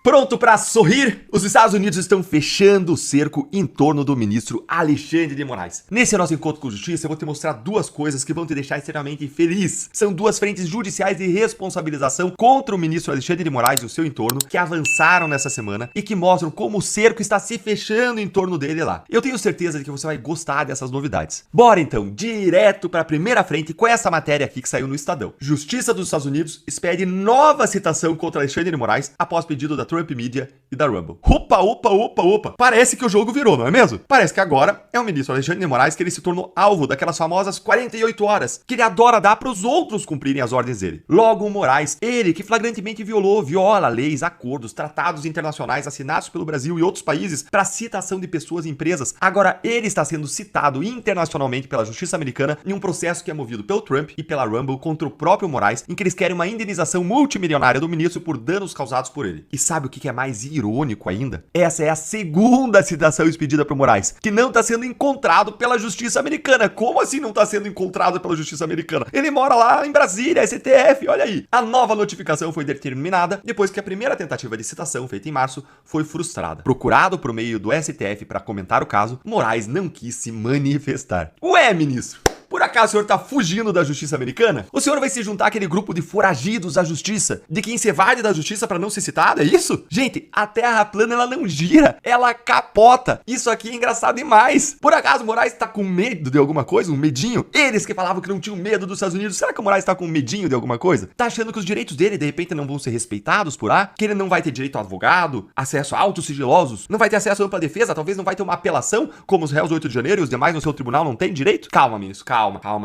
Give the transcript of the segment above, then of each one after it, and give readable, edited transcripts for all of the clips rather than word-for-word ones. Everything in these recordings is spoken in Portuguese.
Pronto para sorrir? Os Estados Unidos estão fechando o cerco em torno do ministro Alexandre de Moraes. Nesse nosso encontro com justiça, eu vou te mostrar duas coisas que vão te deixar extremamente feliz. São duas frentes judiciais de responsabilização contra o ministro Alexandre de Moraes e o seu entorno que avançaram nessa semana e que mostram como o cerco está se fechando em torno dele lá. Eu tenho certeza de que você vai gostar dessas novidades. Bora então, direto para a primeira frente com essa matéria aqui que saiu no Estadão. Justiça dos Estados Unidos expede nova citação contra Alexandre de Moraes após pedido da Trump Media e da Rumble. Opa. Parece que o jogo virou, não é mesmo? Parece que agora é o ministro Alexandre de Moraes que ele se tornou alvo daquelas famosas 48 horas que ele adora dar para os outros cumprirem as ordens dele. Logo, o Moraes, ele que flagrantemente viola leis, acordos, tratados internacionais assinados pelo Brasil e outros países para citação de pessoas e empresas, agora ele está sendo citado internacionalmente pela justiça americana em um processo que é movido pelo Trump e pela Rumble contra o próprio Moraes, em que eles querem uma indenização multimilionária do ministro por danos causados por ele. E sabe o que é mais irônico ainda? Essa é a segunda citação expedida para o Moraes, que não está sendo encontrado pela justiça americana. Como assim não está sendo encontrado pela justiça americana? Ele mora lá em Brasília, STF, olha aí. A nova notificação foi determinada depois que a primeira tentativa de citação, feita em março, foi frustrada. Procurado por meio do STF para comentar o caso, Moraes não quis se manifestar. Ué, ministro? Por acaso o senhor tá fugindo da justiça americana? O senhor vai se juntar àquele grupo de foragidos da justiça, de quem se evade da justiça pra não ser citado, é isso? Gente, a terra plana ela não gira, ela capota. Isso aqui é engraçado demais. Por acaso o Moraes tá com medo de alguma coisa? Um medinho? Eles que falavam que não tinham medo dos Estados Unidos, será que o Moraes tá com medinho de alguma coisa? Tá achando que os direitos dele de repente não vão ser respeitados por lá? Que ele não vai ter direito a advogado, acesso a autos sigilosos, não vai ter acesso a ampla defesa, talvez não vai ter uma apelação, como os réus do 8 de janeiro e os demais no seu tribunal não têm direito? Calma, ministro, calma,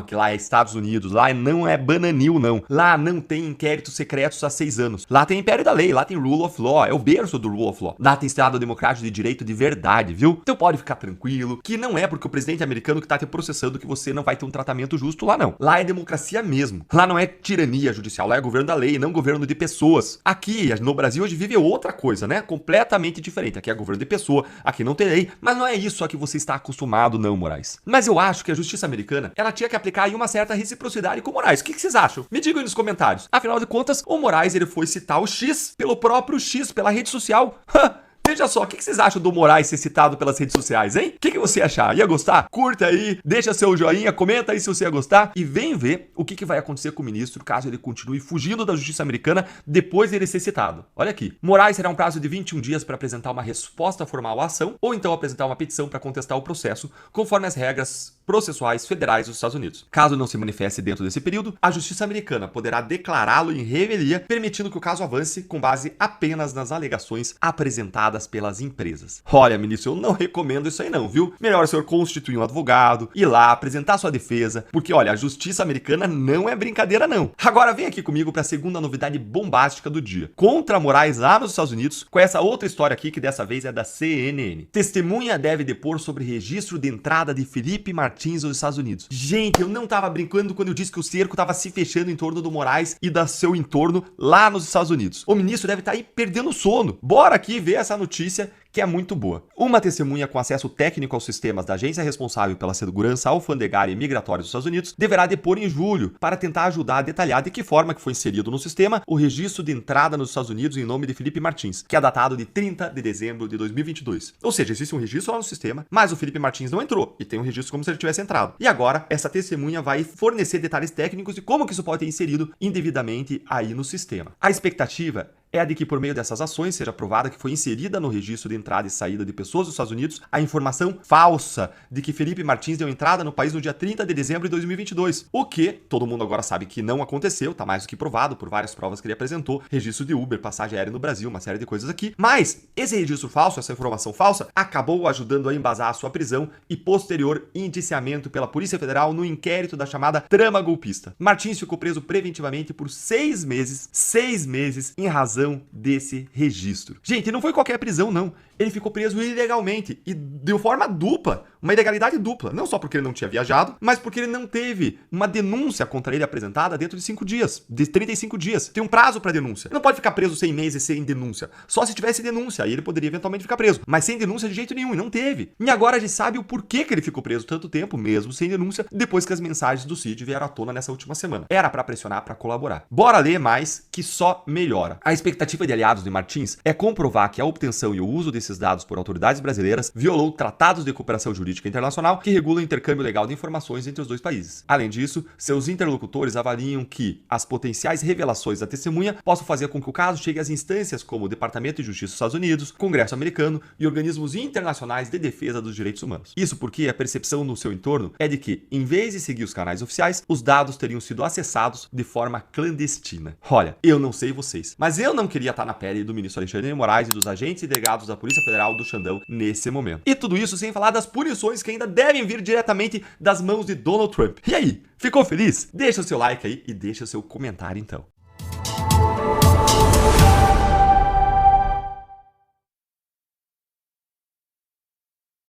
que lá é Estados Unidos, lá não é bananil, não. Lá não tem inquéritos secretos há 6 anos. Lá tem império da lei, lá tem rule of law, é o berço do rule of law. Lá tem Estado democrático de direito de verdade, viu? Então pode ficar tranquilo, que não é porque o presidente americano que tá te processando que você não vai ter um tratamento justo lá, não. Lá é democracia mesmo. Lá não é tirania judicial, lá é governo da lei, não governo de pessoas. Aqui, no Brasil, hoje vive outra coisa, né? Completamente diferente. Aqui é governo de pessoa, aqui não tem lei, mas não é isso a que você está acostumado, não, Moraes. Mas eu acho que a justiça americana, ela tinha que aplicar aí uma certa reciprocidade com o Moraes. O que vocês acham? Me digam aí nos comentários. Afinal de contas, o Moraes ele foi citar o X pelo próprio X, pela rede social. Veja só, o que vocês acham do Moraes ser citado pelas redes sociais, hein? O que você achar? Ia gostar? Curta aí, deixa seu joinha, comenta aí se você ia gostar e vem ver o que vai acontecer com o ministro caso ele continue fugindo da justiça americana depois dele ser citado. Olha aqui, Moraes terá um prazo de 21 dias para apresentar uma resposta formal à ação ou então apresentar uma petição para contestar o processo, conforme as regras processuais federais dos Estados Unidos. Caso não se manifeste dentro desse período, a justiça americana poderá declará-lo em revelia, permitindo que o caso avance com base apenas nas alegações apresentadas pelas empresas. Olha, ministro, eu não recomendo isso aí não, viu? Melhor o senhor constituir um advogado, ir lá, apresentar sua defesa, porque olha, a justiça americana não é brincadeira não. Agora vem aqui comigo para a segunda novidade bombástica do dia. Contra Moraes lá nos Estados Unidos, com essa outra história aqui que dessa vez é da CNN. Testemunha deve depor sobre registro de entrada de Felipe Martins aos Estados Unidos. Gente, eu não tava brincando quando eu disse que o cerco tava se fechando em torno do Moraes e da seu entorno lá nos Estados Unidos. O ministro deve estar aí perdendo o sono. Bora aqui ver essa notícia que é muito boa. Uma testemunha com acesso técnico aos sistemas da agência responsável pela segurança alfandegária e migratória dos Estados Unidos deverá depor em julho para tentar ajudar a detalhar de que forma que foi inserido no sistema o registro de entrada nos Estados Unidos em nome de Felipe Martins, que é datado de 30 de dezembro de 2022. Ou seja, existe um registro lá no sistema, mas o Felipe Martins não entrou e tem um registro como se ele tivesse entrado. E agora, essa testemunha vai fornecer detalhes técnicos de como que isso pode ter inserido indevidamente aí no sistema. A expectativa é a de que por meio dessas ações seja provada que foi inserida no registro de entrada e saída de pessoas dos Estados Unidos a informação falsa de que Felipe Martins deu entrada no país no dia 30 de dezembro de 2022. O que todo mundo agora sabe que não aconteceu, tá mais do que provado por várias provas que ele apresentou, registro de Uber, passagem aérea no Brasil, uma série de coisas aqui. Mas esse registro falso, essa informação falsa, acabou ajudando a embasar a sua prisão e posterior indiciamento pela Polícia Federal no inquérito da chamada trama golpista. Martins ficou preso preventivamente por 6 meses em razão desse registro. Gente, não foi qualquer prisão, não. Ele ficou preso ilegalmente e de forma dupla, uma ilegalidade dupla. Não só porque ele não tinha viajado, mas porque ele não teve uma denúncia contra ele apresentada dentro de 5 dias, de 35 dias. Tem um prazo para denúncia. Ele não pode ficar preso 100 meses sem denúncia. Só se tivesse denúncia, aí ele poderia eventualmente ficar preso. Mas sem denúncia de jeito nenhum, e não teve. E agora a gente sabe o porquê que ele ficou preso tanto tempo, mesmo sem denúncia, depois que as mensagens do Cid vieram à tona nessa última semana. Era para pressionar, para colaborar. Bora ler mais, que só melhora. A expectativa de aliados de Martins é comprovar que a obtenção e o uso desses dados por autoridades brasileiras violou tratados de cooperação jurídica internacional que regulam o intercâmbio legal de informações entre os dois países. Além disso, seus interlocutores avaliam que as potenciais revelações da testemunha possam fazer com que o caso chegue às instâncias como o Departamento de Justiça dos Estados Unidos, Congresso americano e organismos internacionais de defesa dos direitos humanos. Isso porque a percepção no seu entorno é de que, em vez de seguir os canais oficiais, os dados teriam sido acessados de forma clandestina. Olha, eu não sei vocês, mas eu não queria estar na pele do ministro Alexandre de Moraes e dos agentes e delegados da Polícia Federal do Xandão nesse momento. E tudo isso sem falar das punições que ainda devem vir diretamente das mãos de Donald Trump. E aí, ficou feliz? Deixa o seu like aí e deixa o seu comentário então.